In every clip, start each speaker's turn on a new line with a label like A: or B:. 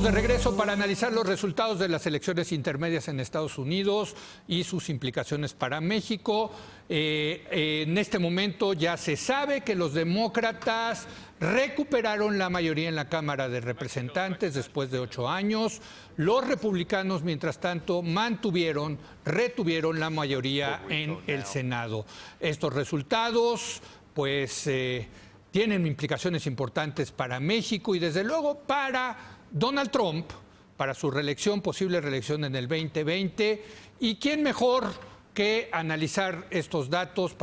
A: Estamos de regreso para analizar los resultados de las elecciones intermedias en Estados Unidos y sus implicaciones para México. En este momento ya se sabe que los demócratas recuperaron la mayoría en la Cámara de Representantes después de 8 años. Los republicanos, mientras tanto, retuvieron la mayoría en el Senado. Estos resultados, pues, tienen implicaciones importantes para México y, desde luego, para Donald Trump, para su reelección, posible reelección en el 2020. ¿Y quién mejor que analizar estos datos,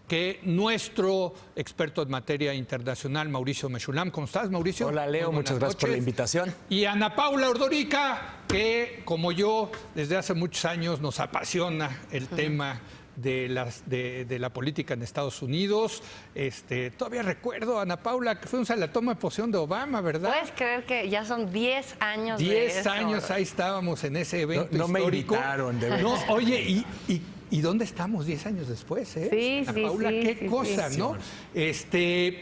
A: que nuestro experto en materia internacional, Mauricio Mechulam? ¿Cómo estás, Mauricio?
B: Hola, Leo, muchas gracias por la invitación.
A: Y Ana Paula Ordorica, que, como yo, desde hace muchos años nos apasiona el tema de la política en Estados Unidos. Todavía recuerdo, Ana Paula, que fuimos a la toma de posesión de Obama, ¿verdad?
C: ¿Puedes creer que ya son 10 años
A: 10 años, ahí estábamos en ese evento
B: no
A: histórico.
B: Me invitaron, de verdad.
A: No, oye, ¿y dónde estamos 10 años después?
C: Sí,
A: Ana Paula, qué cosa, ¿no?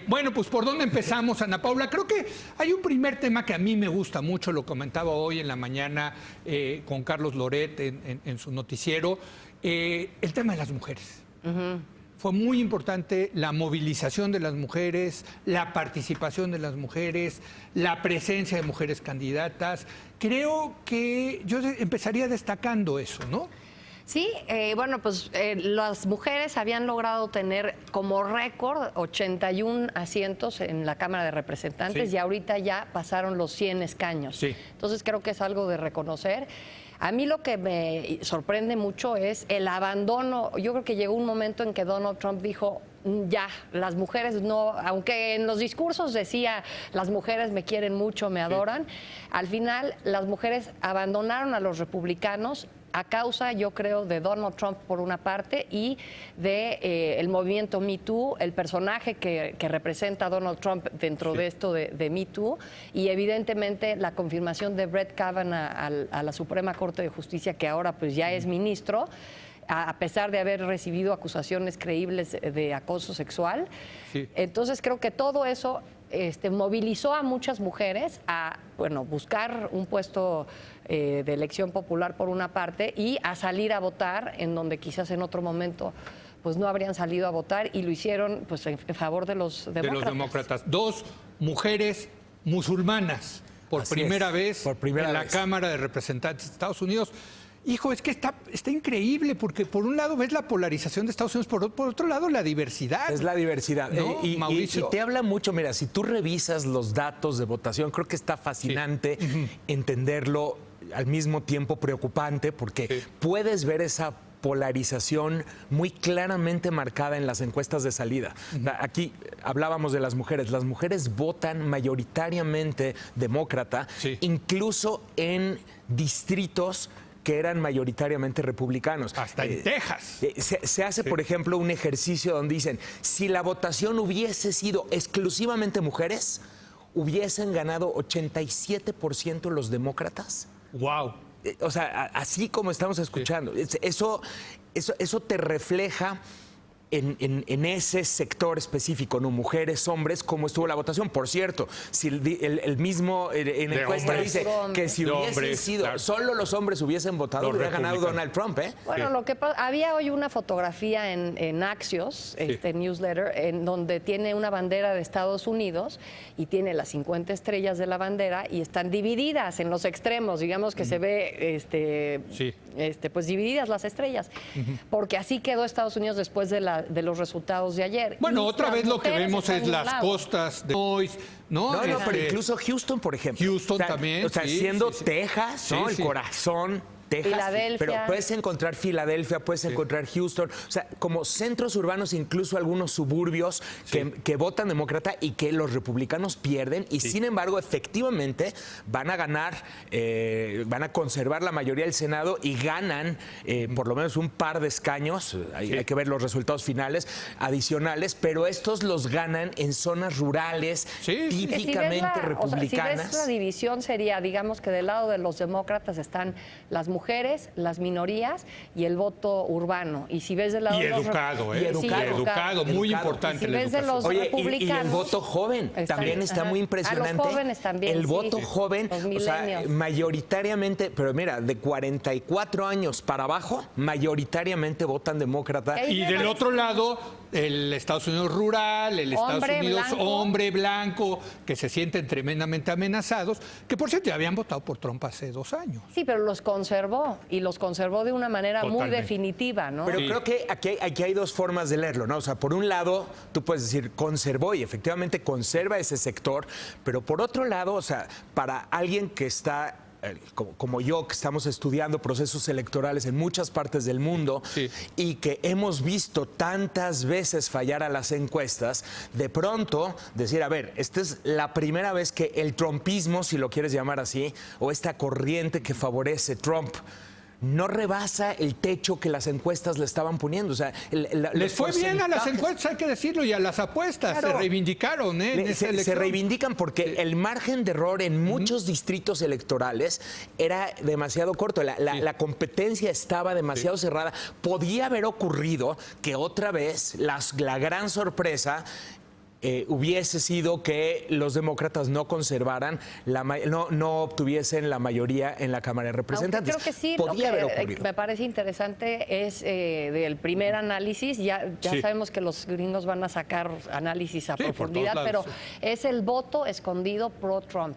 A: Bueno, pues, ¿por dónde empezamos, Ana Paula? Creo que hay un primer tema que a mí me gusta mucho, lo comentaba hoy en la mañana con Carlos Loret en su noticiero, el tema de las mujeres. Fue muy importante la movilización de las mujeres, la participación de las mujeres, la presencia de mujeres candidatas. Creo que yo empezaría destacando eso, ¿no?
C: Sí, bueno, pues las mujeres habían logrado tener como récord 81 asientos en la Cámara de Representantes, sí, y ahorita ya pasaron los 100 escaños. Sí. Entonces creo que es algo de reconocer. A mí lo que me sorprende mucho es el abandono. Yo creo que llegó un momento en que Donald Trump dijo, ya, las mujeres no, aunque en los discursos decía, las mujeres me quieren mucho, me adoran, sí, al final las mujeres abandonaron a los republicanos a causa, yo creo, de Donald Trump por una parte y de el movimiento Me Too, el personaje que representa a Donald Trump dentro, sí, de esto de Me Too, y evidentemente la confirmación de Brett Kavanaugh a la Suprema Corte de Justicia, que ahora pues ya es ministro, a pesar de haber recibido acusaciones creíbles de acoso sexual. Sí. Entonces creo que todo eso movilizó a muchas mujeres a, bueno, buscar un puesto de elección popular por una parte y a salir a votar en donde quizás en otro momento pues no habrían salido a votar, y lo hicieron pues en favor de los demócratas. De los demócratas.
A: 2 mujeres musulmanas por primera vez en la Cámara de Representantes de Estados Unidos. Hijo, es que está increíble, porque por un lado ves la polarización de Estados Unidos, por otro lado la diversidad.
B: Es la diversidad.
A: ¿No, Mauricio?
B: Y te habla mucho, mira, si tú revisas los datos de votación, creo que está fascinante, sí, entenderlo, al mismo tiempo preocupante, porque sí, puedes ver esa polarización muy claramente marcada en las encuestas de salida. Aquí hablábamos de las mujeres votan mayoritariamente demócrata, sí, incluso en distritos que eran mayoritariamente republicanos.
A: Hasta en Texas.
B: Se hace, sí, por ejemplo, un ejercicio donde dicen, si la votación hubiese sido exclusivamente mujeres, hubiesen ganado 87% los demócratas.
A: ¡Wow!
B: O sea, así como estamos escuchando. Sí. Eso te refleja en ese sector específico, ¿no? Mujeres, hombres, cómo estuvo la votación. Por cierto, si el mismo en encuesta dice que si hubiesen sido, claro, solo los hombres hubiesen votado, hubiera ganado Donald Trump, ¿eh?
C: Bueno, sí, lo que había hoy una fotografía en Axios, sí, newsletter, en donde tiene una bandera de Estados Unidos y tiene las 50 estrellas de la bandera y están divididas en los extremos, digamos que se ve
A: sí,
C: pues divididas las estrellas, porque así quedó Estados Unidos después de los resultados de ayer.
A: Bueno, otra vez lo que vemos es las costas de hoy, ¿no?
B: No, pero incluso Houston, por ejemplo.
A: Houston también.
B: O sea, sí, siendo sí, Texas, ¿no? Sí, el corazón. Texas,
C: Filadelfia.
B: Pero puedes encontrar Filadelfia, puedes encontrar Houston, o sea, como centros urbanos, incluso algunos suburbios que votan demócrata y que los republicanos pierden, y sin embargo, efectivamente, van a ganar, van a conservar la mayoría del Senado y ganan por lo menos un par de escaños, hay que ver los resultados finales, adicionales, pero estos los ganan en zonas rurales, típicamente republicanas.
C: O sea, si ves la división sería, digamos que del lado de los demócratas están las mujeres mujeres, las minorías y el voto urbano. Y si ves del lado de los
A: educado,
C: sí,
A: educado, muy importante.
C: Si ves de los republicanos,
B: y el voto joven también está muy impresionante.
C: A los jóvenes también.
B: El voto joven,
C: o sea,
B: mayoritariamente, pero mira, de 44 años para abajo, mayoritariamente votan demócrata.
A: Y del otro lado, el Estados Unidos rural, el Estados Unidos hombre blanco, que se sienten tremendamente amenazados, que por cierto ya habían votado por Trump hace 2 años.
C: Sí, pero los conservó, y los conservó de una manera muy definitiva, ¿no?
B: Pero creo que aquí hay dos formas de leerlo, ¿no? O sea, por un lado, tú puedes decir conservó y efectivamente conserva ese sector, pero por otro lado, o sea, para alguien que está como yo, que estamos estudiando procesos electorales en muchas partes del mundo y que hemos visto tantas veces fallar a las encuestas, de pronto decir, a ver, esta es la primera vez que el trumpismo, si lo quieres llamar así, o esta corriente que favorece Trump, no rebasa el techo que las encuestas le estaban poniendo. O sea,
A: les fue bien a las encuestas, hay que decirlo, y a las apuestas. Claro. Se reivindicaron,
B: se reivindican porque el margen de error en muchos distritos electorales era demasiado corto. La competencia estaba demasiado cerrada. Podía haber ocurrido que otra vez la gran sorpresa hubiese sido que los demócratas no conservaran, no obtuviesen la mayoría en la Cámara de Representantes.
C: Aunque creo que sí,
B: podía haber ocurrido.
C: Me parece interesante es del primer análisis, ya sabemos que los gringos van a sacar análisis a profundidad, pero es el voto escondido pro-Trump,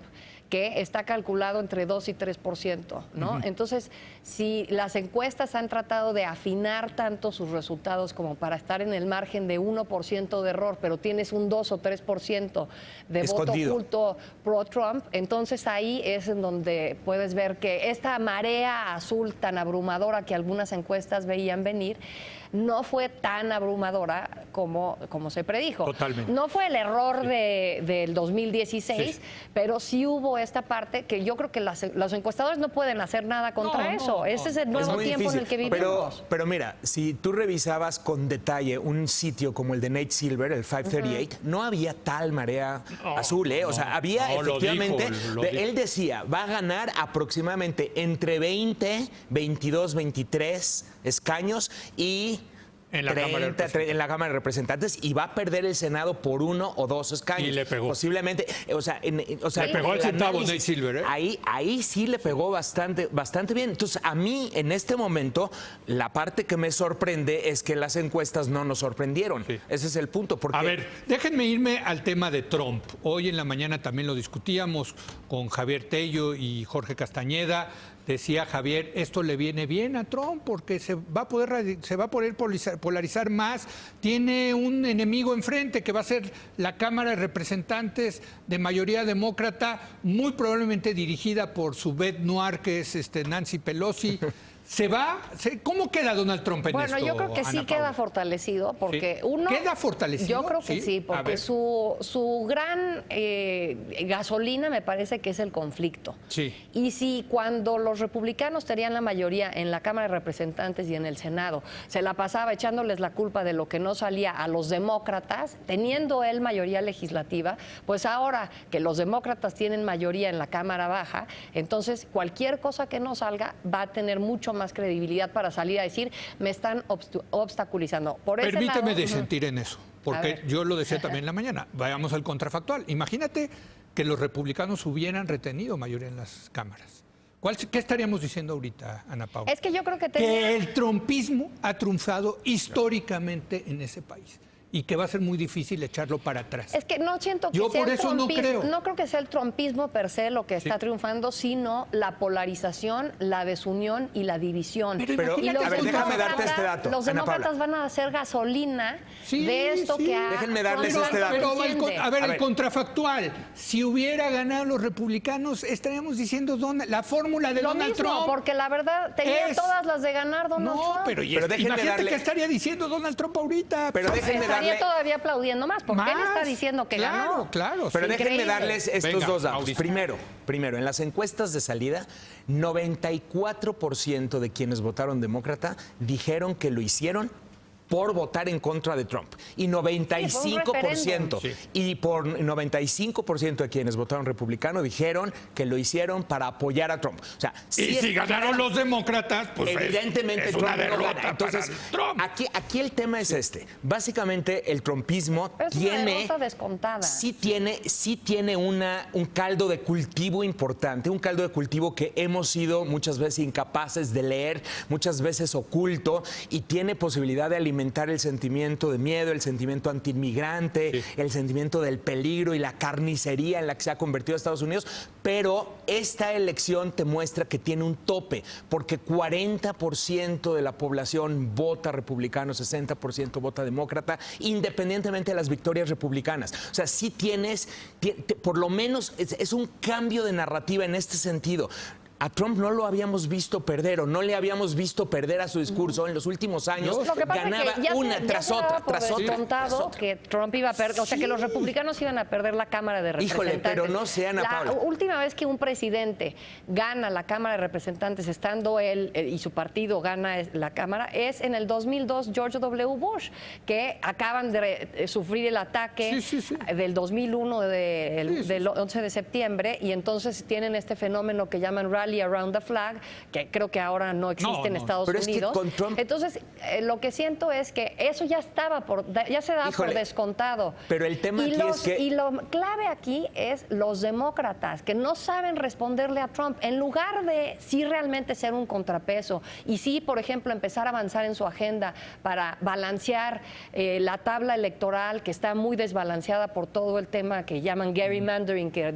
C: que está calculado entre 2 y 3%, ¿no? Entonces, si las encuestas han tratado de afinar tanto sus resultados como para estar en el margen de 1% de error, pero tienes un 2 o 3% de voto oculto pro-Trump, entonces ahí es en donde puedes ver que esta marea azul tan abrumadora que algunas encuestas veían venir, no fue tan abrumadora como se predijo.
A: Totalmente.
C: No fue el error del 2016, pero sí hubo esta parte que yo creo que los encuestadores no pueden hacer nada contra eso. Ese es el nuevo tiempo en el que vivimos.
B: Pero mira, si tú revisabas con detalle un sitio como el de Nate Silver, el 538, no había tal marea azul, ¿eh? O sea, había efectivamente, él decía, va a ganar aproximadamente entre 20, 22, 23 escaños y en la Cámara de Representantes, y va a perder el Senado por 1 o 2 escaños.
A: Y le pegó.
B: Posiblemente,
A: le pegó al centavo Nate Silver, ¿eh?
B: Ahí sí le pegó bastante bien. Entonces, a mí, en este momento, la parte que me sorprende es que las encuestas no nos sorprendieron. Sí. Ese es el punto. Porque...
A: A ver, déjenme irme al tema de Trump. Hoy en la mañana también lo discutíamos con Javier Tello y Jorge Castañeda. Decía Javier, esto le viene bien a Trump porque se va a poder polarizar más. Tiene un enemigo enfrente que va a ser la Cámara de Representantes de mayoría demócrata, muy probablemente dirigida por su bête noire, que es Nancy Pelosi. ¿Se va? ¿Cómo queda Donald Trump en esto?
C: Bueno, yo creo que sí queda fortalecido, porque uno...
A: ¿Queda fortalecido?
C: Yo creo que sí, porque su gran gasolina me parece que es el conflicto.
A: Sí.
C: Y si cuando los republicanos tenían la mayoría en la Cámara de Representantes y en el Senado, se la pasaba echándoles la culpa de lo que no salía a los demócratas, teniendo él mayoría legislativa, pues ahora que los demócratas tienen mayoría en la Cámara Baja, entonces cualquier cosa que no salga va a tener mucho más credibilidad para salir a decir, me están obstaculizando.
A: Permíteme disentir en eso, porque yo lo decía también en la mañana. Vayamos al contrafactual. Imagínate que los republicanos hubieran retenido mayoría en las cámaras. ¿Qué estaríamos diciendo ahorita, Ana Paula?
C: Es que yo creo que
A: que el trumpismo ha triunfado históricamente en ese país y que va a ser muy difícil echarlo para atrás.
C: Es que no siento que
A: yo
C: sea
A: por eso no creo.
C: No creo que sea el trumpismo per se lo que está triunfando, sino la polarización, la desunión y la división.
B: Pero a ver, déjame darte este dato.
C: Los demócratas van a hacer gasolina de esto que ha...
B: Déjenme darles este dato.
A: Pero el contrafactual, si hubiera ganado los republicanos, estaríamos diciendo la fórmula de Donald Trump.
C: Porque la verdad tenía todas las de ganar Donald Trump.
A: Pero imagínate qué estaría diciendo Donald Trump ahorita.
B: Pero déjenme
C: estaría todavía aplaudiendo más, porque él está diciendo que ganó.
A: Claro,
B: pero déjenme darles estos dos datos. Primero, en las encuestas de salida, 94% de quienes votaron demócrata dijeron que lo hicieron por votar en contra de Trump. Y 95%,
A: Sí.
B: y por 95% de quienes votaron republicano dijeron que lo hicieron para apoyar a Trump. O sea,
A: Y si ganaron los demócratas, pues
B: evidentemente
A: es
B: Trump
A: una
B: no
A: derrota
B: gana. Entonces,
A: para Trump.
B: aquí el tema es este. Básicamente, el trumpismo
C: Pero es una
B: tiene...
C: derrota descontada.
B: Sí tiene un caldo de cultivo importante, un caldo de cultivo que hemos sido muchas veces incapaces de leer, muchas veces oculto, y tiene posibilidad de alimentar el sentimiento de miedo, el sentimiento antiinmigrante, el sentimiento del peligro y la carnicería en la que se ha convertido Estados Unidos, pero esta elección te muestra que tiene un tope, porque 40% de la población vota republicano, 60% vota demócrata, independientemente de las victorias republicanas. O sea, sí por lo menos es un cambio de narrativa en este sentido. A Trump no lo habíamos visto perder, o no le habíamos visto perder a su discurso en los últimos años.
C: Lo que pasa
B: ganaba
C: es que ya
B: una
C: se
B: tras
C: daba
B: otra,
C: por
B: tras otra,
C: descontado
B: tras otra.
C: que Trump iba a perder, o sea, que los republicanos iban a perder la Cámara de Representantes.
B: Híjole, pero no sea, Ana Paula.
C: La última vez que un presidente gana la Cámara de Representantes, estando él y su partido gana la Cámara, es en el 2002 George W. Bush, que acaban de sufrir el ataque del 2001 del 11 de septiembre, y entonces tienen este fenómeno que llaman Rally Around the Flag, que creo que ahora no existe en Estados
B: pero
C: Unidos.
B: Es que con Trump...
C: Entonces, lo que siento es que eso ya ya se daba por descontado.
B: Pero el tema aquí es que...
C: Y lo clave aquí es los demócratas, que no saben responderle a Trump. En lugar de sí realmente ser un contrapeso y sí, por ejemplo, empezar a avanzar en su agenda para balancear la tabla electoral, que está muy desbalanceada por todo el tema que llaman gerrymandering, que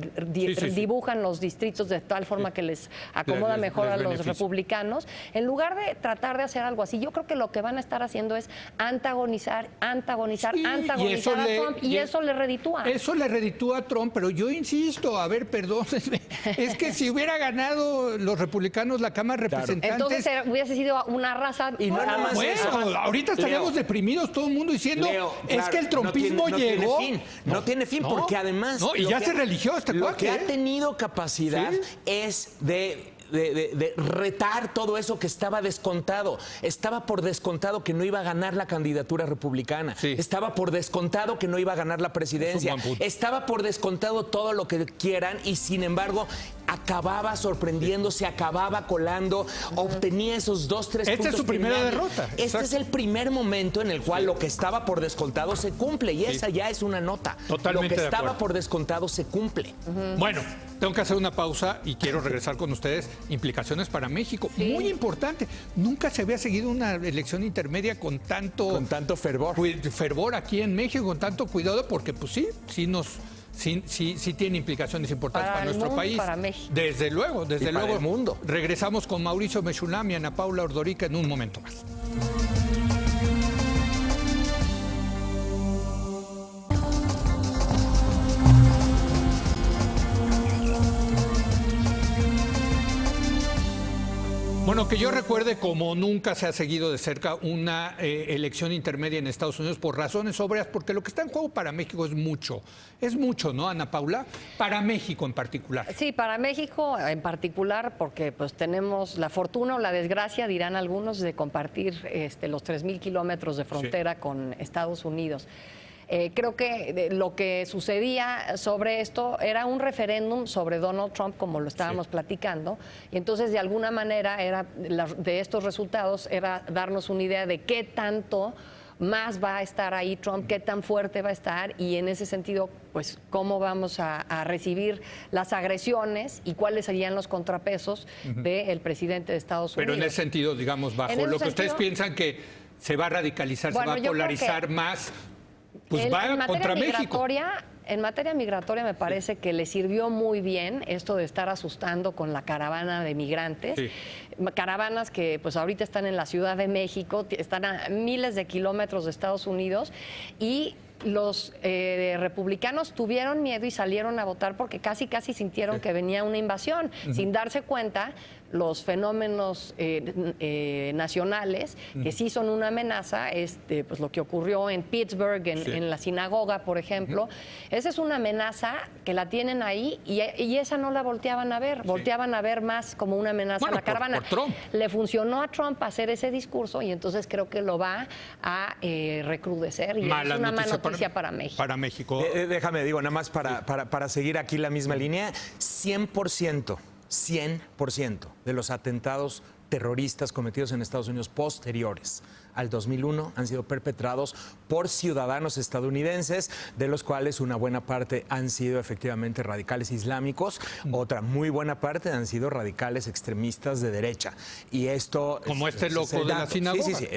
C: dibujan los distritos de tal forma que les acomoda mejor a los republicanos. En lugar de tratar de hacer algo así, yo creo que lo que van a estar haciendo es antagonizar a Trump, y eso le reditúa.
A: Eso le reditúa a Trump, pero yo insisto, a ver, perdónenme, es que si hubiera ganado los republicanos la Cámara de Representantes...
C: Entonces hubiese sido una raza...
B: Y no nada más
A: bueno, ahorita estaríamos deprimidos todo el mundo diciendo, es que el trumpismo llegó...
B: No tiene fin, porque además...
A: No, y ya se religió este
B: Lo
A: cuate,
B: que ha tenido capacidad es de retar todo eso que estaba descontado. Estaba por descontado que no iba a ganar la candidatura republicana. Estaba por descontado que no iba a ganar la presidencia. Estaba por descontado todo lo que quieran, y sin embargo acababa sorprendiéndose, acababa colando, obtenía esos 2-3 puntos.
A: Esta es su primera derrota.
B: Este es el primer momento en el cual lo que estaba por descontado se cumple, y esa ya es una nota.
A: Totalmente
B: lo que estaba
A: de
B: por descontado se cumple.
A: Bueno, tengo que hacer una pausa y quiero regresar con ustedes. Implicaciones para México, muy importante. Nunca se había seguido una elección intermedia con tanto fervor aquí en México, con tanto cuidado, porque pues sí tiene implicaciones importantes para nuestro
C: mundo,
A: país.
C: para México.
A: Desde luego,
B: para el mundo.
A: Regresamos con Mauricio Mechulam y Ana Paula Ordorica en un momento más. Bueno, que yo recuerde, como nunca se ha seguido de cerca una elección intermedia en Estados Unidos por razones obvias, porque lo que está en juego para México es mucho, ¿no, Ana Paula? Para México en particular.
C: Sí, para México en particular, porque pues tenemos la fortuna o la desgracia, dirán algunos, de compartir los 3,000 kilómetros de frontera con Estados Unidos. Creo que lo que sucedía sobre esto era un referéndum sobre Donald Trump, como lo estábamos platicando, y entonces de alguna manera de estos resultados era darnos una idea de qué tanto más va a estar ahí Trump, qué tan fuerte va a estar, y en ese sentido, pues cómo vamos a recibir las agresiones y cuáles serían los contrapesos del presidente de Estados Unidos.
A: Pero en ese sentido, digamos, bajo lo que ustedes piensan que se va a radicalizar, se va a polarizar más, pues va contra México.
C: En materia migratoria me parece que le sirvió muy bien esto de estar asustando con la caravana de migrantes. Caravanas que pues ahorita están en la Ciudad de México, están a miles de kilómetros de Estados Unidos, y los republicanos tuvieron miedo y salieron a votar porque casi sintieron que venía una invasión. Sin darse cuenta, los fenómenos nacionales, que sí son una amenaza, pues lo que ocurrió en Pittsburgh, en la sinagoga, por ejemplo, esa es una amenaza que la tienen ahí y esa no la volteaban a ver, volteaban a ver más como una amenaza a la caravana.
A: Por Trump.
C: Le funcionó a Trump hacer ese discurso y entonces creo que lo va a recrudecer y es una mala noticia para México.
A: Para México.
B: Déjame, digo, nada más para seguir aquí la misma línea, 100% de los atentados terroristas cometidos en Estados Unidos posteriores al 2001 han sido perpetrados por ciudadanos estadounidenses, de los cuales una buena parte han sido efectivamente radicales islámicos, otra muy buena parte han sido radicales extremistas de derecha. Y esto...
A: Como loco de la sinagoga.
B: Sí.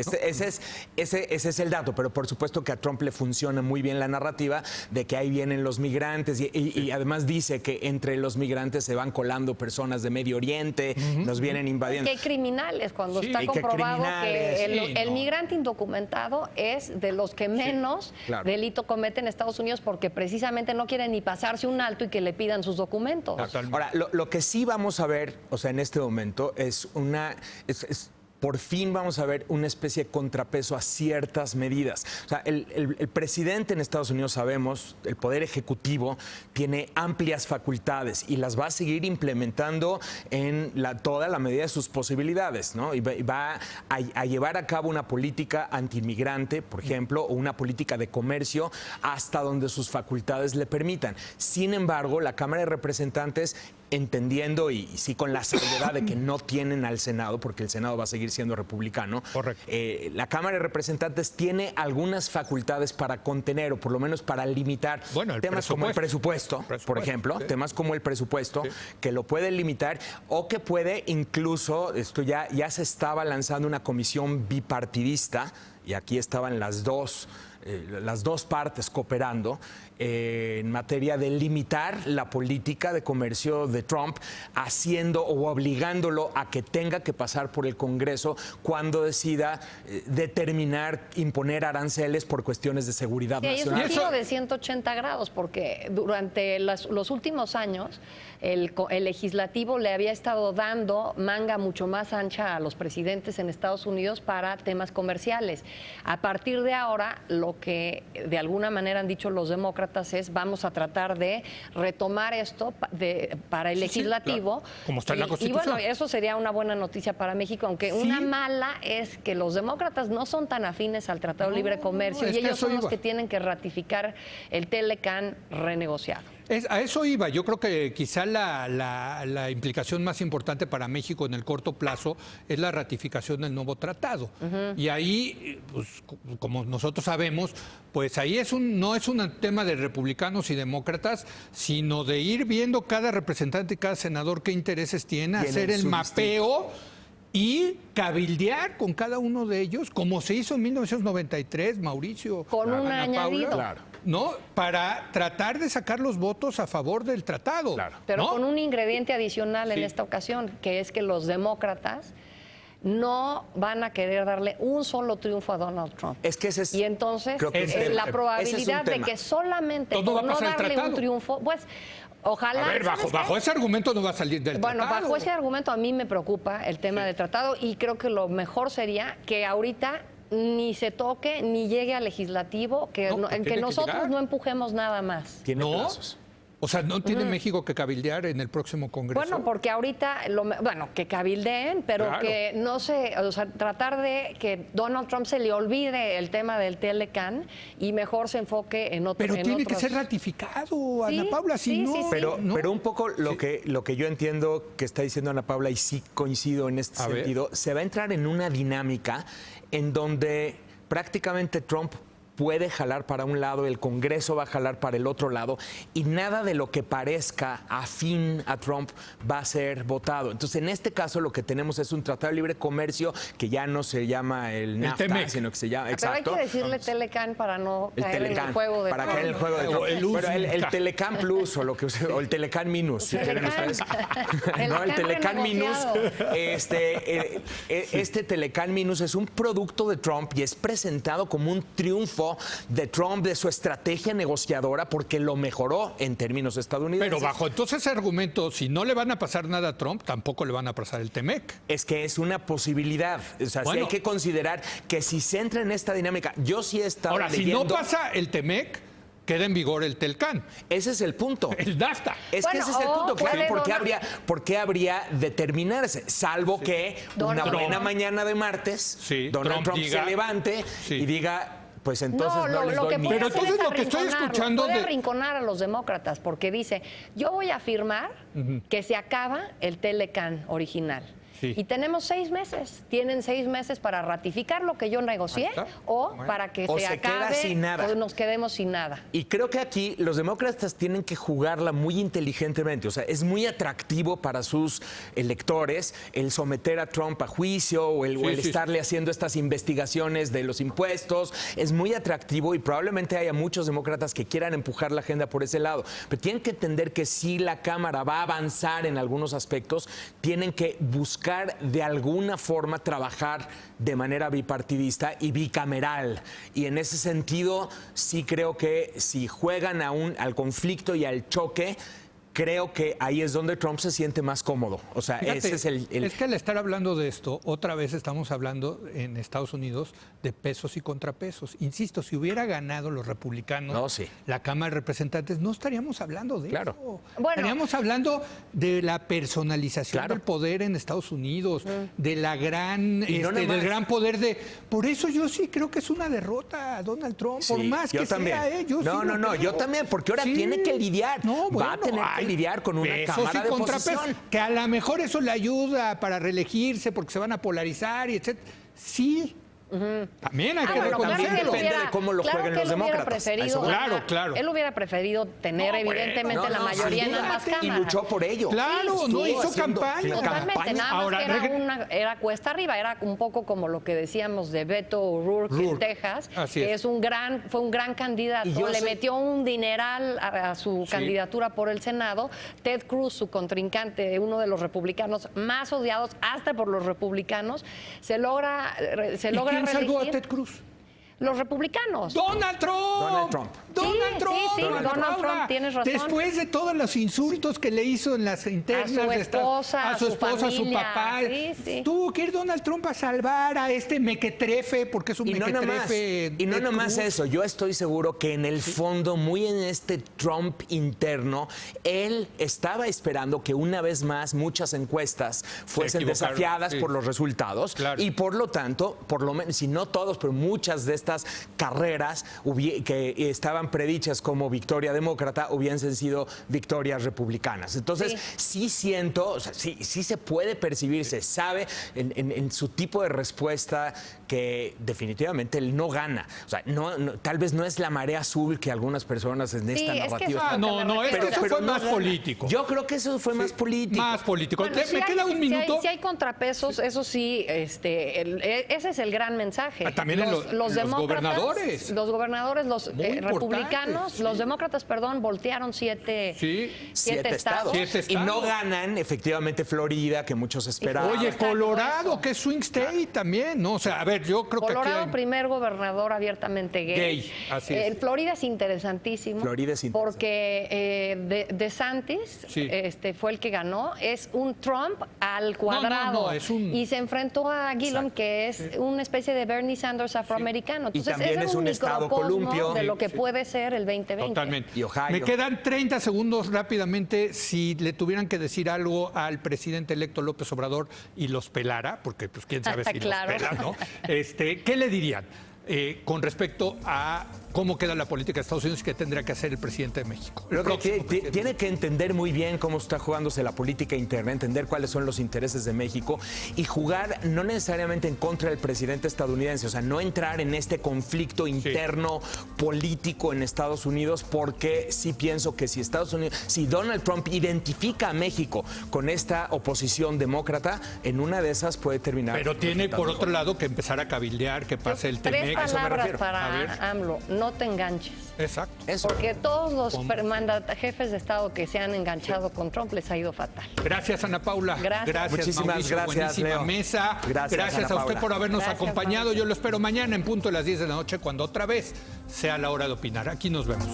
B: Ese es el dato, pero por supuesto que a Trump le funciona muy bien la narrativa de que ahí vienen los migrantes y además dice que entre los migrantes se van colando personas de Medio Oriente, los vienen invadiendo.
C: Que hay criminales, cuando está comprobado que el migrante indocumentado es de los que menos delito cometen en Estados Unidos porque precisamente no quieren ni pasarse un alto y que le pidan sus documentos.
B: Ahora, lo que sí vamos a ver, o sea, en este momento es por fin vamos a ver una especie de contrapeso a ciertas medidas. O sea, el presidente en Estados Unidos, sabemos, el Poder Ejecutivo tiene amplias facultades y las va a seguir implementando en toda la medida de sus posibilidades, ¿no? Y va a llevar a cabo una política antiinmigrante, por ejemplo, o una política de comercio hasta donde sus facultades le permitan. Sin embargo, la Cámara de Representantes, entendiendo y sí con la seguridad de que no tienen al Senado, porque el Senado va a seguir siendo republicano.
A: Correcto.
B: La Cámara de Representantes tiene algunas facultades para contener o por lo menos para limitar temas como el presupuesto, por ejemplo, temas como el presupuesto, que lo puede limitar o que puede incluso, esto ya se estaba lanzando una comisión bipartidista y aquí estaban las dos partes cooperando en materia de limitar la política de comercio de Trump, haciendo o obligándolo a que tenga que pasar por el Congreso cuando decida imponer aranceles por cuestiones de seguridad nacional.
C: Es un giro de 180 grados, porque durante los últimos años el legislativo le había estado dando manga mucho más ancha a los presidentes en Estados Unidos para temas comerciales. A partir de ahora, lo que de alguna manera han dicho los demócratas es: vamos a tratar de retomar esto para el legislativo.
A: Claro. Como está en la Constitución.
C: Y bueno, eso sería una buena noticia para México, aunque una mala es que los demócratas no son tan afines al Tratado de Libre Comercio y ellos son los que tienen que ratificar el Telecán renegociado.
A: A eso iba. Yo creo que quizá la implicación más importante para México en el corto plazo es la ratificación del nuevo tratado. Y ahí, pues, como nosotros sabemos, pues ahí no es un tema de republicanos y demócratas, sino de ir viendo cada representante y cada senador qué intereses tiene, hacer el mapeo y cabildear con cada uno de ellos, como se hizo en 1993, Mauricio.
C: Con un añadido.
A: Claro. ¿No? Para tratar de sacar los votos a favor del tratado.
B: Claro.
C: Pero con un ingrediente adicional en esta ocasión, que es que los demócratas no van a querer darle un solo triunfo a Donald Trump.
B: Y
C: entonces la probabilidad de que solamente por no darle un triunfo, pues ojalá.
A: A ver, bajo ese argumento no va a salir del tratado.
C: Bueno, bajo ese argumento a mí me preocupa el tema del tratado y creo que lo mejor sería que ahorita ni se toque ni llegue al legislativo, que nosotros no empujemos nada más.
B: Tiene plazos.
A: O sea, ¿no tiene México que cabildear en el próximo Congreso?
C: Bueno, porque ahorita, que cabildeen, pero que no se, o sea, tratar de que Donald Trump se le olvide el tema del Telecán y mejor se enfoque en otros.
A: Pero tiene que ser ratificado, Ana Paula, si no.
B: Pero un poco lo que yo entiendo que está diciendo Ana Paula, y sí coincido en este sentido, se va a entrar en una dinámica en donde prácticamente Trump puede jalar para un lado, el Congreso va a jalar para el otro lado y nada de lo que parezca afín a Trump va a ser votado. Entonces, en este caso lo que tenemos es un tratado de libre comercio que ya no se llama el NAFTA, sino que se llama...
C: Pero hay que decirle Telecán para no caer en el juego de Trump.
B: Caer en el juego de Trump. Pero el Telecán Plus o el Telecán Minus, si quieren ustedes. No, el Telecán Minus. Este Telecán Minus es un producto de Trump y es presentado como un triunfo éxito de Trump, de su estrategia negociadora, porque lo mejoró en términos estadounidenses.
A: Pero bajo entonces ese argumento, si no le van a pasar nada a Trump, tampoco le van a pasar el TEMEC.
B: Es que es una posibilidad. O sea, sí hay que considerar que si se entra en esta dinámica, yo sí he estado leyendo...
A: Si no pasa el TEMEC, queda en vigor el TELCAN.
B: Ese es el punto.
A: El NAFTA.
B: Es que ese es el punto. Claro, ¿por qué habría de terminarse? Salvo que una buena mañana de martes, Donald Trump se levante y diga... Pues entonces no les doy ni...
A: Pero entonces lo que estoy escuchando...
C: Puede arrinconar a los demócratas porque dice, yo voy a afirmar que se acaba el TELCAN original. Sí. Y tenemos 6 meses. Tienen 6 meses para ratificar lo que yo negocié o para que se acabe sin nada. O nos quedemos sin nada.
B: Y creo que aquí los demócratas tienen que jugarla muy inteligentemente. O sea, es muy atractivo para sus electores el someter a Trump a juicio o el estarle haciendo estas investigaciones de los impuestos. Es muy atractivo y probablemente haya muchos demócratas que quieran empujar la agenda por ese lado. Pero tienen que entender que si la Cámara va a avanzar en algunos aspectos, tienen que buscar de alguna forma trabajar de manera bipartidista y bicameral. Y en ese sentido, sí creo que si juegan al conflicto y al choque, creo que ahí es donde Trump se siente más cómodo. O sea, fíjate, ese es el...
A: Es que al estar hablando de esto, otra vez estamos hablando en Estados Unidos de pesos y contrapesos. Insisto, si hubiera ganado los republicanos la Cámara de Representantes, no estaríamos hablando de eso. Bueno, estaríamos hablando de la personalización del poder en Estados Unidos, de la gran, del gran poder de... Por eso yo sí creo que es una derrota a Donald Trump, por más que sea.
B: Yo también, porque ahora tiene que lidiar. Va a tener que lidiar con una cámara de oposición.
A: Que a lo mejor eso le ayuda para reelegirse porque se van a polarizar y etcétera. Sí. También hay que reconocerlo.
B: Depende de cómo lo jueguen los demócratas.
A: Claro.
C: Él hubiera preferido tener evidentemente la mayoría en ambas cámaras.
B: Y luchó por ello.
A: Claro, no hizo campaña.
C: Totalmente, nada más que era cuesta arriba. Era un poco como lo que decíamos de Beto O'Rourke en Texas, que fue un gran candidato. Le metió un dineral a su candidatura por el Senado. Ted Cruz, su contrincante, uno de los republicanos más odiados hasta por los republicanos, se logra
A: ¿Quién salvó a Ted Cruz?
C: Los republicanos.
A: ¡Donald Trump!
C: Donald Trump, tienes razón.
A: Después de todos los insultos que le hizo en las internas
C: a su esposa,
A: a su papá. Tuvo que ir Donald Trump a salvar a este mequetrefe, porque es un mequetrefe.
B: Y no nomás eso, yo estoy seguro que en el fondo, muy en este Trump interno, él estaba esperando que una vez más muchas encuestas fuesen desafiadas por los resultados. Y por lo tanto, por lo menos, si no todos, pero muchas de estas carreras que estaban predichas como victoria demócrata hubiesen sido victorias republicanas. Entonces, sí siento, o sea, sí se puede percibir, se sabe en su tipo de respuesta que definitivamente él no gana. O sea, tal vez no es la marea azul que algunas personas en esta narrativa.
A: Eso fue más político.
B: Yo creo que eso fue más político.
A: Más político. Bueno, me queda un minuto.
C: Si hay contrapesos, eso sí, ese es el gran mensaje.
A: También los gobernadores.
C: Los gobernadores, los republicanos, los demócratas, voltearon 7 estados.
B: Y no ganan, efectivamente, Florida, que muchos esperaban.
A: Oye, Colorado, que es swing state también, ¿no? O sea, a ver, yo creo
C: Colorado,
A: que
C: Colorado, primer gobernador abiertamente gay.
A: Así es.
C: Florida es interesantísimo. Porque DeSantis fue el que ganó. Es un Trump al cuadrado. Y se enfrentó a Gillum, que es una especie de Bernie Sanders afroamericano. Entonces,
B: y también es un estado columpio
C: de lo que puede ser el 2020.
A: Totalmente.
B: Y Ohio.
A: Me quedan 30 segundos rápidamente. Si le tuvieran que decir algo al presidente electo López Obrador y los pelara, porque pues quién sabe si los pela, ¿no? ¿Qué le dirían con respecto a cómo queda la política de Estados Unidos y qué tendría que hacer el presidente de México?
B: Creo que tiene que entender muy bien cómo está jugándose la política interna, entender cuáles son los intereses de México y jugar no necesariamente en contra del presidente estadounidense, o sea, no entrar en este conflicto interno político en Estados Unidos, porque sí pienso que si Donald Trump identifica a México con esta oposición demócrata, en una de esas puede terminar.
A: Pero tiene por otro lado que empezar a cabildear, que pase el TEMEC.
C: palabras para AMLO: no te enganches.
A: Exacto.
B: Eso.
C: Porque todos los jefes de Estado que se han enganchado con Trump les ha ido fatal.
A: Gracias, Ana Paula.
C: Gracias.
B: Muchísimas
A: Mauricio.
B: gracias,
A: Buenísima
B: Leo.
A: mesa.
B: Gracias, Ana
A: a usted
B: Paula.
A: por habernos
C: Gracias,
A: acompañado.
C: Mauricio.
A: Yo lo espero mañana en punto de las 10 de la noche, cuando otra vez sea la hora de opinar. Aquí nos vemos.